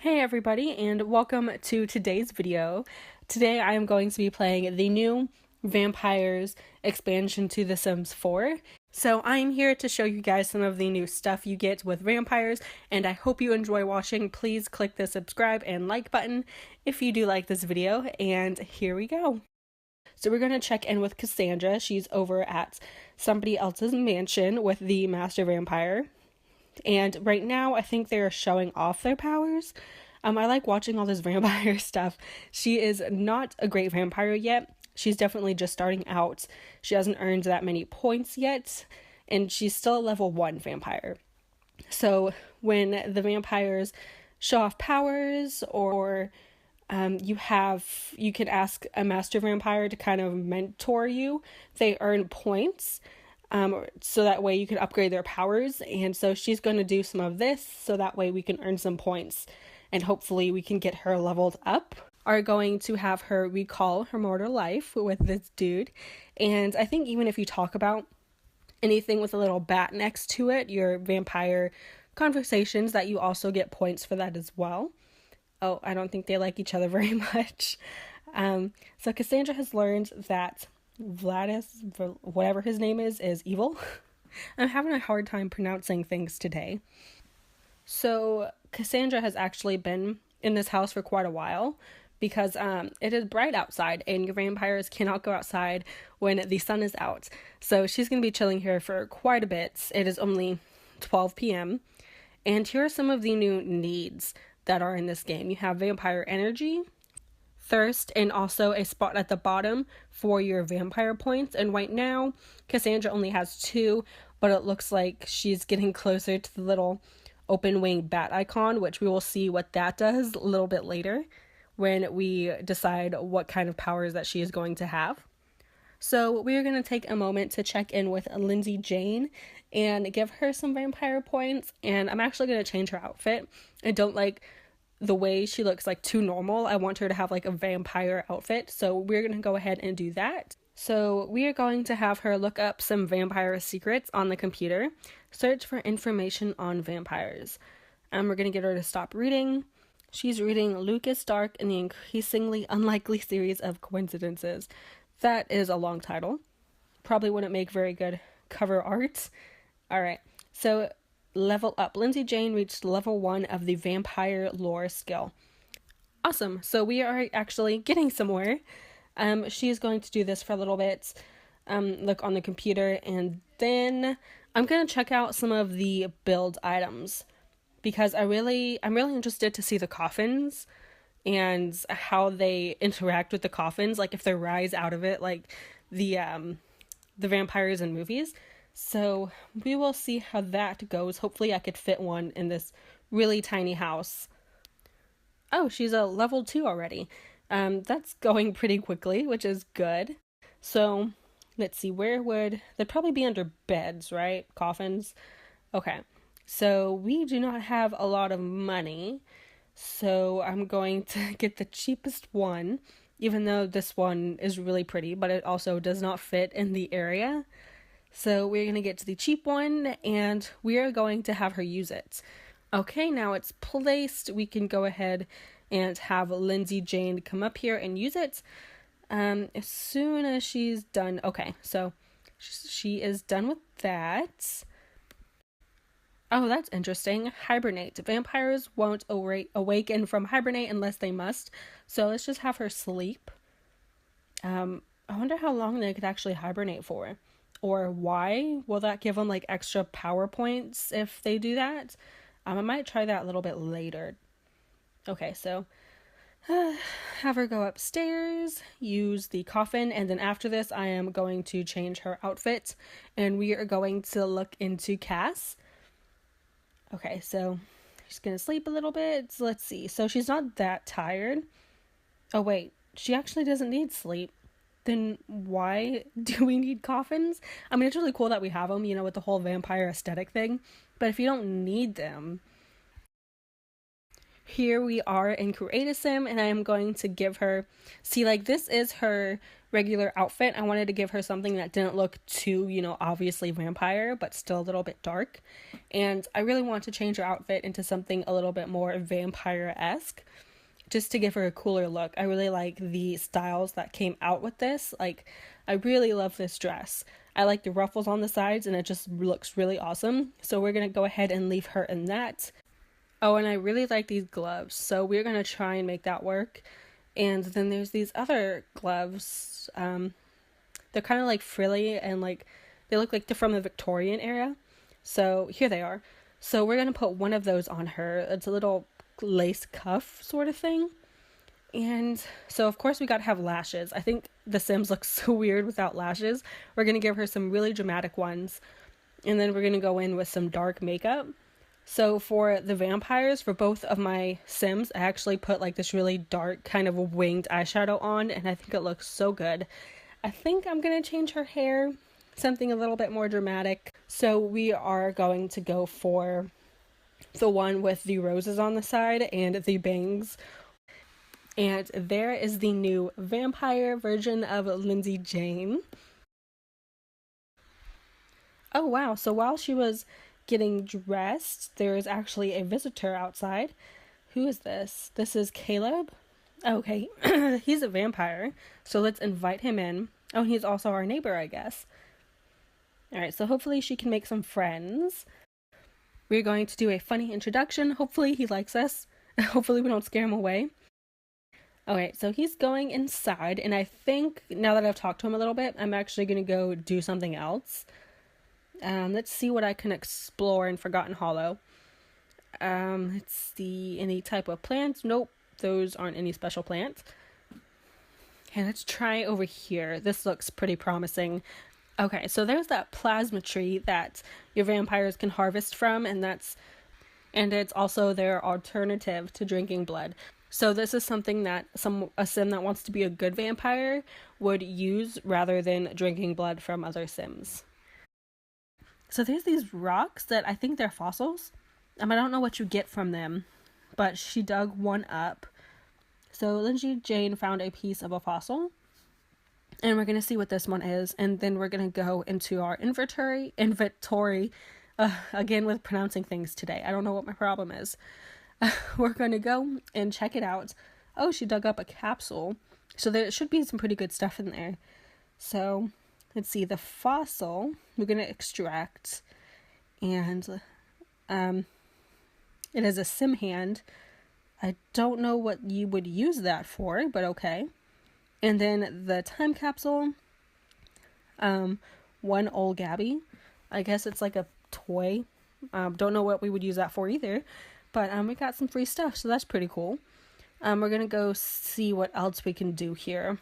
Hey everybody, and welcome to today's video. Today I am going to be playing the new Vampires expansion to The Sims 4. So I'm here to show you guys some of the new stuff you get with vampires, and I hope you enjoy watching. Please click the subscribe and like button if you do like this video, and here we go. So we're going to check in with Cassandra. She's over at somebody else's mansion with the Master Vampire. And right now, I think they're showing off their powers. I like watching all this vampire stuff. She is not a great vampire yet. She's definitely just starting out. She hasn't earned that many points yet, and she's still a level 1 vampire. So when the vampires show off powers, or you can ask a master vampire to kind of mentor you, they earn points. So that way you can upgrade their powers. And so she's going to do some of this so that way we can earn some points and hopefully we can get her leveled up. Are going to have her recall her mortal life with this dude. And I think even if you talk about anything with a little bat next to it, your vampire conversations, that you also get points for that as well. Oh, I don't think they like each other very much. So Cassandra has learned that Vladis, whatever his name is evil. I'm having a hard time pronouncing things today. So Cassandra has actually been in this house for quite a while because it is bright outside and your vampires cannot go outside when the sun is out. So she's going to be chilling here for quite a bit. It is only 12 p.m. And here are some of the new needs that are in this game. You have vampire energy, thirst, and also a spot at the bottom for your vampire points. And right now, Cassandra only has 2, but it looks like she's getting closer to the little open wing bat icon, which we will see what that does a little bit later when we decide what kind of powers that she is going to have. So we are going to take a moment to check in with Lindsay Jane and give her some vampire points. And I'm actually going to change her outfit. I don't like the way she looks like too normal. I want her to have like a vampire outfit. So we're going to go ahead and do that. So we are going to have her look up some vampire secrets on the computer, search for information on vampires. We're going to get her to stop reading. She's reading Lucas Dark in the Increasingly Unlikely Series of Coincidences. That is a long title. Probably wouldn't make very good cover art. All right. So level up. Lindsay Jane reached level 1 of the vampire lore skill. Awesome. So we are actually getting somewhere. She is going to do this for a little bit, look on the computer, and then I'm going to check out some of the build items because I'm really interested to see the coffins and how they interact with the coffins, like if they rise out of it like the vampires in movies. So we will see how that goes. Hopefully I could fit one in this really tiny house. Oh, she's a level 2 already. That's going pretty quickly, which is good. So let's see, they'd probably be under beds, right? Coffins. Okay. So we do not have a lot of money. So I'm going to get the cheapest one, even though this one is really pretty, but it also does not fit in the area. So we're going to get to the cheap one, and we are going to have her use it. Okay, now it's placed. We can go ahead and have Lindsay Jane come up here and use it as soon as she's done. Okay, so she is done with that. Oh, that's interesting. Hibernate. Vampires won't awaken from hibernate unless they must. So let's just have her sleep. I wonder how long they could actually hibernate for. Or why? Will that give them like extra power points if they do that? I might try that a little bit later. Okay, so have her go upstairs, use the coffin, and then after this I am going to change her outfit and we are going to look into Cass. Okay, so she's gonna sleep a little bit. So let's see. So she's not that tired. Oh wait, she actually doesn't need sleep. Then why do we need coffins? I mean, it's really cool that we have them, with the whole vampire aesthetic thing. But if you don't need them... here we are in Create a Sim, and I am going to give her, see, like, this is her regular outfit. I wanted to give her something that didn't look too, obviously vampire, but still a little bit dark. And I really want to change her outfit into something a little bit more vampire-esque, just to give her a cooler look. I really like the styles that came out with this. Like, I really love this dress. I like the ruffles on the sides, and it just looks really awesome. So we're gonna go ahead and leave her in that. Oh, and I really like these gloves, so we're gonna try and make that work. And then there's these other gloves. They're kind of like frilly, and like they look like they're from the Victorian era. So here they are. So we're gonna put one of those on her. It's a little lace cuff sort of thing. And so of course we gotta have lashes. I think the Sims look so weird without lashes. We're gonna give her some really dramatic ones, and then we're gonna go in with some dark makeup. So for the vampires, for both of my Sims, I actually put like this really dark kind of a winged eyeshadow on, and I think it looks so good. I think I'm gonna change her hair, something a little bit more dramatic. So we are going to go for the one with the roses on the side and the bangs. And there is the new vampire version of Lindsay Jane. Oh wow, so while she was getting dressed, there is actually a visitor outside. Who is this? This is Caleb. Okay, he's a vampire, so let's invite him in. Oh, he's also our neighbor, I guess. Alright, so hopefully she can make some friends. We're going to do a funny introduction. Hopefully he likes us. Hopefully we don't scare him away. Okay, so he's going inside, and I think now that I've talked to him a little bit, I'm actually going to go do something else. Let's see what I can explore in Forgotten Hollow. Let's see, any type of plants? Nope, those aren't any special plants. Okay, let's try over here. This looks pretty promising. Okay, so there's that plasma tree that your vampires can harvest from, and it's also their alternative to drinking blood. So this is something that a Sim that wants to be a good vampire would use rather than drinking blood from other Sims. So there's these rocks that I think they're fossils. I don't know what you get from them, but she dug one up. So Lindsay Jane found a piece of a fossil, and we're going to see what this one is, and then we're going to go into our inventory, again with pronouncing things today. I don't know what my problem is. We're going to go and check it out. Oh, she dug up a capsule, so there should be some pretty good stuff in there. So let's see, the fossil we're going to extract, and it is a Sim hand. I don't know what you would use that for, but okay. And then the time capsule, one old Gabby. I guess it's like a toy. Don't know what we would use that for either, but we got some free stuff, so that's pretty cool. We're gonna go see what else we can do here.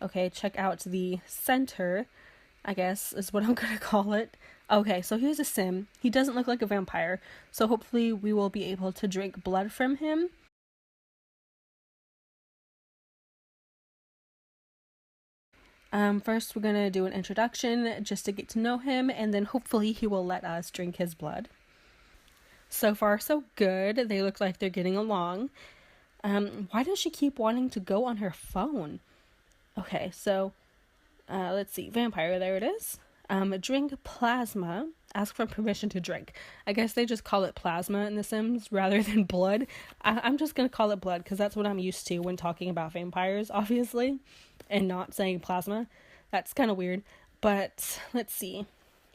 Okay, check out the center, I guess is what I'm gonna call it. Okay, so here's a Sim. He doesn't look like a vampire, so hopefully we will be able to drink blood from him. First we're gonna do an introduction just to get to know him, and then hopefully he will let us drink his blood. So far so good. They look like they're getting along. Why does she keep wanting to go on her phone? Okay, so let's see. Vampire, there it is. Drink plasma. Ask for permission to drink. I guess they just call it plasma in The Sims rather than blood. I'm just gonna call it blood because that's what I'm used to when talking about vampires, obviously, and not saying plasma. That's kind of weird. But let's see.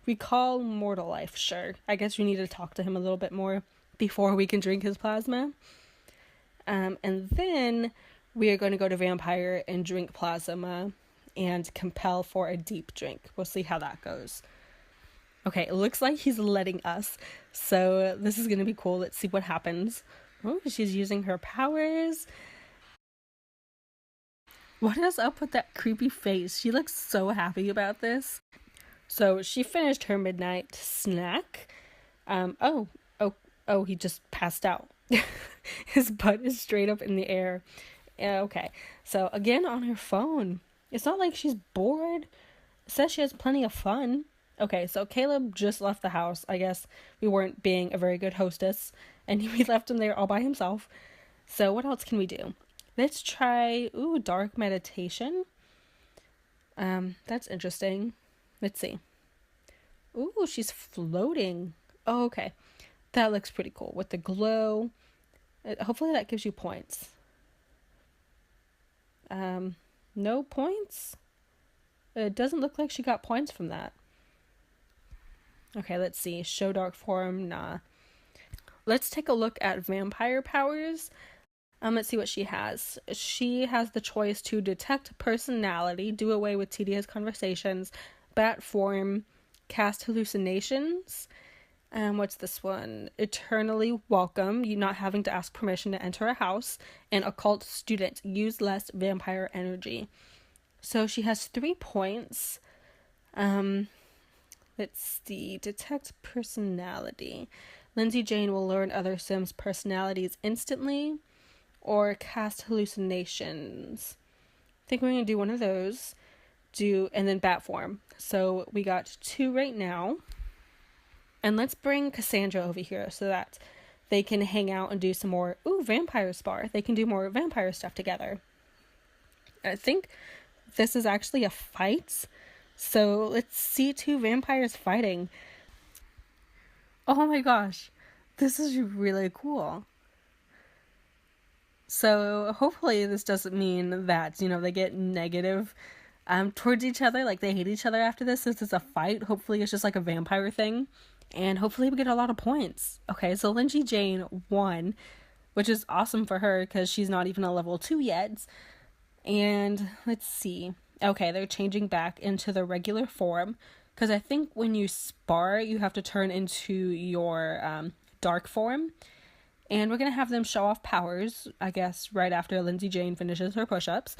Recall mortal life. Sure. I guess we need to talk to him a little bit more before we can drink his plasma. And then we are going to go to vampire and drink plasma and compel for a deep drink. We'll see how that goes. Okay, it looks like he's letting us. So this is going to be cool. Let's see what happens. Oh, she's using her powers. What is up with that creepy face? She looks so happy about this. So she finished her midnight snack. Oh, he just passed out. His butt is straight up in the air. Yeah, okay. So again on her phone. It's not like she's bored. It says she has plenty of fun. Okay, so Caleb just left the house. I guess we weren't being a very good hostess, and we left him there all by himself. So what else can we do? Let's try, dark meditation. That's interesting. Let's see. Ooh, she's floating. Oh, okay. That looks pretty cool with the glow. Hopefully that gives you points. No points? It doesn't look like she got points from that. Okay, let's see. Show dark form, nah. Let's take a look at vampire powers. Let's see what she has. She has the choice to detect personality, do away with tedious conversations, bat form, cast hallucinations. What's this one? Eternally welcome, you not having to ask permission to enter a house, and occult student, use less vampire energy. So she has 3 points. Let's see. Detect personality. Lindsay Jane will learn other Sims' personalities instantly, or cast hallucinations. I think we're going to do one of those. And then bat form. So we got 2 right now. And let's bring Cassandra over here so that they can hang out and do some more, vampire spar. They can do more vampire stuff together. I think this is actually a fight. So let's see 2 vampires fighting. Oh my gosh. This is really cool. So hopefully this doesn't mean that, they get negative towards each other, like they hate each other after this. Since it's a fight, hopefully it's just like a vampire thing. And hopefully we get a lot of points. Okay, so Lindsay Jane won, which is awesome for her because she's not even a level 2 yet. And let's see. Okay, they're changing back into the regular form because I think when you spar, you have to turn into your dark form. And we're going to have them show off powers, I guess, right after Lindsay Jane finishes her push-ups.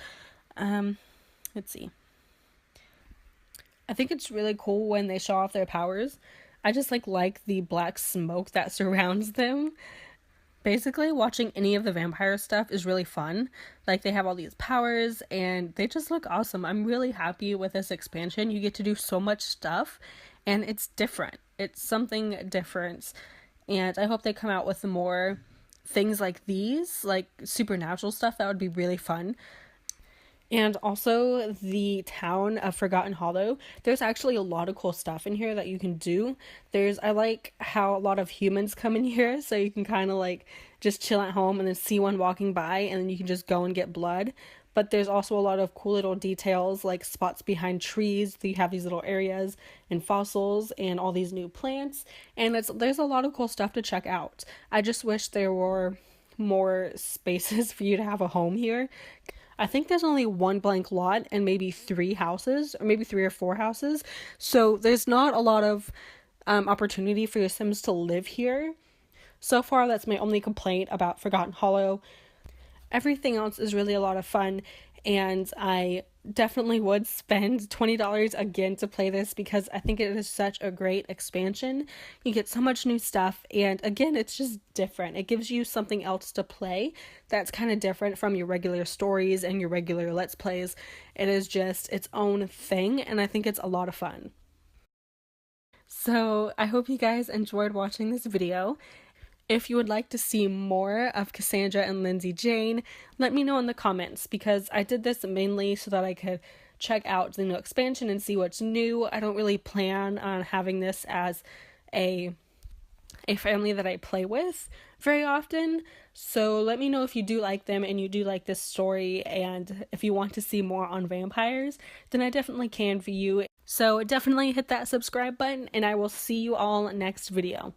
Let's see. I think it's really cool when they show off their powers. I just like the black smoke that surrounds them. Basically, watching any of the vampire stuff is really fun. Like, they have all these powers, and they just look awesome. I'm really happy with this expansion. You get to do so much stuff, and it's different. It's something different. And I hope they come out with more things like these, like supernatural stuff. That would be really fun. And also the town of Forgotten Hollow. There's actually a lot of cool stuff in here that you can do. I like how a lot of humans come in here, so you can kind of like just chill at home and then see one walking by and then you can just go and get blood. But there's also a lot of cool little details, like spots behind trees. You have these little areas and fossils and all these new plants. And there's a lot of cool stuff to check out. I just wish there were more spaces for you to have a home here. I think there's only 1 blank lot and maybe 3 houses, or maybe 3 or 4 houses. So there's not a lot of opportunity for your Sims to live here. So far, that's my only complaint about Forgotten Hollow. Everything else is really a lot of fun, and I definitely would spend $20 again to play this because I think it is such a great expansion. You get so much new stuff, and again, it's just different. It gives you something else to play that's kind of different from your regular stories and your regular Let's Plays. It is just its own thing, and I think it's a lot of fun. So I hope you guys enjoyed watching this video. If you would like to see more of Cassandra and Lindsay Jane, let me know in the comments, because I did this mainly so that I could check out the new expansion and see what's new. I don't really plan on having this as a family that I play with very often. So let me know if you do like them and you do like this story, and if you want to see more on vampires, then I definitely can for you. So definitely hit that subscribe button, and I will see you all next video.